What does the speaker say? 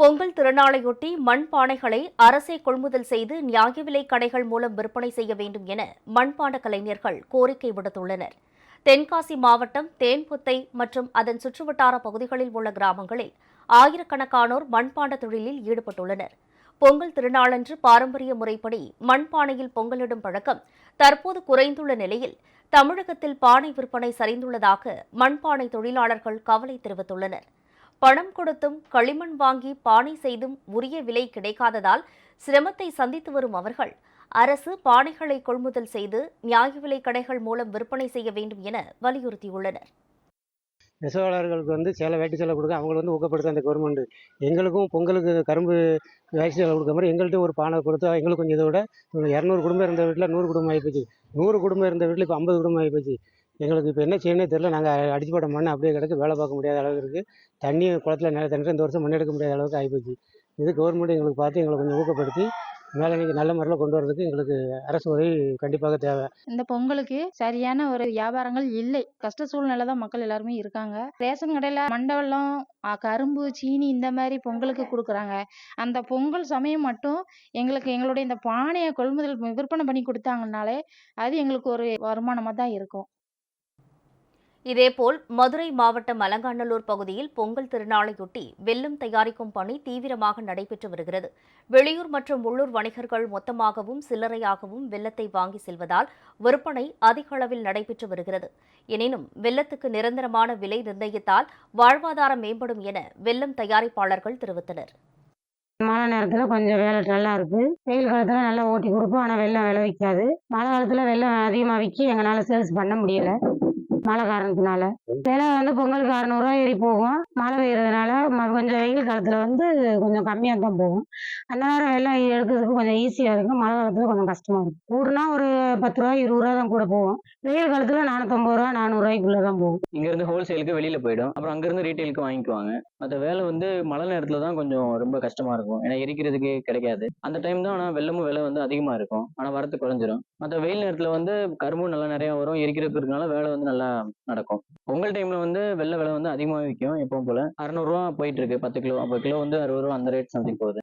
பொங்கல் திருநாளையொட்டி மண்பானைகளை அரசே கொள்முதல் செய்து நியாய விலைக் கடைகள் மூலம் விற்பனை செய்ய வேண்டும் என மண்பாண்ட கலைஞர்கள் கோரிக்கை விடுத்துள்ளனர். தென்காசி மாவட்டம் தேன்பொத்தை மற்றும் அதன் சுற்றுவட்டார பகுதிகளில் உள்ள கிராமங்களில் ஆயிரக்கணக்கானோர் மண்பாண்ட தொழிலில் ஈடுபட்டுள்ளனர். பொங்கல் திருநாளன்று பாரம்பரிய முறைப்படி மண்பானையில் பொங்கலிடும் பழக்கம் தற்போது குறைந்துள்ள நிலையில் தமிழகத்தில் பானை விற்பனை சரிந்துள்ளதாக மண்பானை தொழிலாளர்கள் கவலை தெரிவித்துள்ளனர். பணம் கொடுத்தும் களிமண் வாங்கி பானை செய்தும் உரிய விலை கிடைக்காததால் சிரமத்தை சந்தித்து வரும் அவர்கள் அரசு பானைகளை கொள்முதல் செய்து நியாய விலைக் கடைகள் மூலம் விற்பனை செய்ய வேண்டும் என வலியுறுத்தியுள்ளனர். நெசவாளர்களுக்கு சேலை வேட்டி சேலை கொடுக்க அவங்களை ஊக்கப்படுத்த அந்த கவர்மெண்ட் எங்களுக்கும் பொங்கலுக்கு கரும்பு வேட்டி சேலை கொடுக்குற மாதிரி எங்கள்கிட்ட ஒரு பானை கொடுத்தா எங்களுக்கு கொஞ்சம் இதை விட 200 குடும்பம் இருந்த வீட்டில் 100 குடும்பம் ஆகிப்போச்சு. 100 குடும்பம் இருந்த வீட்டில் இப்போ 50 குடும்பம் ஆகிப்போச்சு. எங்களுக்கு இப்போ என்ன செய்யணும்னே தெரியல. நாங்கள் அடிச்சு போட்ட மண் அப்படியே கிடக்கு, வேலை பார்க்க முடியாத அளவுக்கு இருக்குது. தண்ணி குளத்தில் நில தண்ணி இந்த வருஷம் மண் எடுக்க முடியாத அளவுக்கு ஆகிப்போச்சு. இது கவர்மெண்ட் எங்களுக்கு பார்த்து எங்களை கொஞ்சம் ஊக்கப்படுத்தி மேலே நீங்கள் நல்ல முறையில் கொண்டு வரதுக்கு எங்களுக்கு அரசு உதவி கண்டிப்பாக தேவை. இந்த பொங்கலுக்கு சரியான ஒரு வியாபாரங்கள் இல்லை. கஷ்ட சூழ்நிலை தான் மக்கள் எல்லாருமே இருக்காங்க. ரேஷன் கடையில் மண்டவெல்லம், கரும்பு, சீனி இந்த மாதிரி பொங்கலுக்கு கொடுக்குறாங்க. அந்த பொங்கல் சமயம் மட்டும் எங்களுடைய இந்த பானையை கொள்முதல் விற்பனை பண்ணி கொடுத்தாங்கனாலே அது எங்களுக்கு ஒரு வருமானமாக தான் இருக்கும். இதேபோல் மதுரை மாவட்டம் அலங்காநல்லூர் பகுதியில் பொங்கல் திருநாளையொட்டி வெல்லம் தயாரிக்கும் பணி தீவிரமாக நடைபெற்று வருகிறது. வெளியூர் மற்றும் உள்ளூர் வணிகர்கள் மொத்தமாகவும் சில்லறையாகவும் வெல்லத்தை வாங்கி செல்வதால் விற்பனை அதிக அளவில் நடைபெற்று வருகிறது. எனினும் வெல்லத்துக்கு நிரந்தரமான விலை நிர்ணயித்தால் வாழ்வாதாரம் மேம்படும் என வெல்லம் தயாரிப்பாளர்கள் தெரிவித்தனர். மழை நேரத்தில் கொஞ்சம் வேலை நல்லா இருக்குது. வெயில் காலத்தில் நல்லா ஓட்டி கொடுப்போம். ஆனால் வெல்லம் விளைவிக்காது. மழை காலத்தில் வெல்லம் அதிகமாக விற்கி எங்களால் சேல்ஸ் பண்ண முடியலை. மழை காரணத்தினால விலை பொங்கலுக்கு 600 ஏறி போகும். மழை பெய்யறதுனால கொஞ்சம் வெயில் காலத்தில் கொஞ்சம் கம்மியாக தான் போகும். அந்த நேரம் வெள்ளம் எடுக்கிறதுக்கு கொஞ்சம் ஈஸியாக இருக்கும். மழை காலத்தில் கொஞ்சம் கஷ்டமாக இருக்கும். கூடுனா ஒரு 10 ரூபா 20 ரூபா தான் கூட போகும். வெயில் காலத்தில் 450 ரூபா 400 ரூபாய்க்குள்ளே தான் போகும். இங்கேருந்து ஹோல்சேலுக்கு வெளியில் போயிடும். அப்புறம் அங்கேருந்து ரீட்டெயிலுக்கு வாங்கிக்குவாங்க. மற்ற வேலை மழை நேரத்தில் தான் கொஞ்சம் ரொம்ப கஷ்டமாக இருக்கும். ஏன்னா எரிக்கிறதுக்கு கிடைக்காது. அந்த டைம் தான். ஆனால் வெள்ளமும் விலை அதிகமாக இருக்கும். ஆனால் வரத்து குறைஞ்சிரும். மற்ற வெயில் நேரத்தில் கரும்பும் நல்லா நிறையா வரும். எரிக்கிறதுக்கு இருக்கனால வேலை நல்லா நடக்கும். பொங்கல் டைம்ல வெள்ளை விலை அதிகமாக விற்கும். எப்பவும் போல 600 ரூபா போயிட்டு இருக்கு. 10 கிலோ 60 ரூபா அந்த ரேட் சம்திங் போகுது.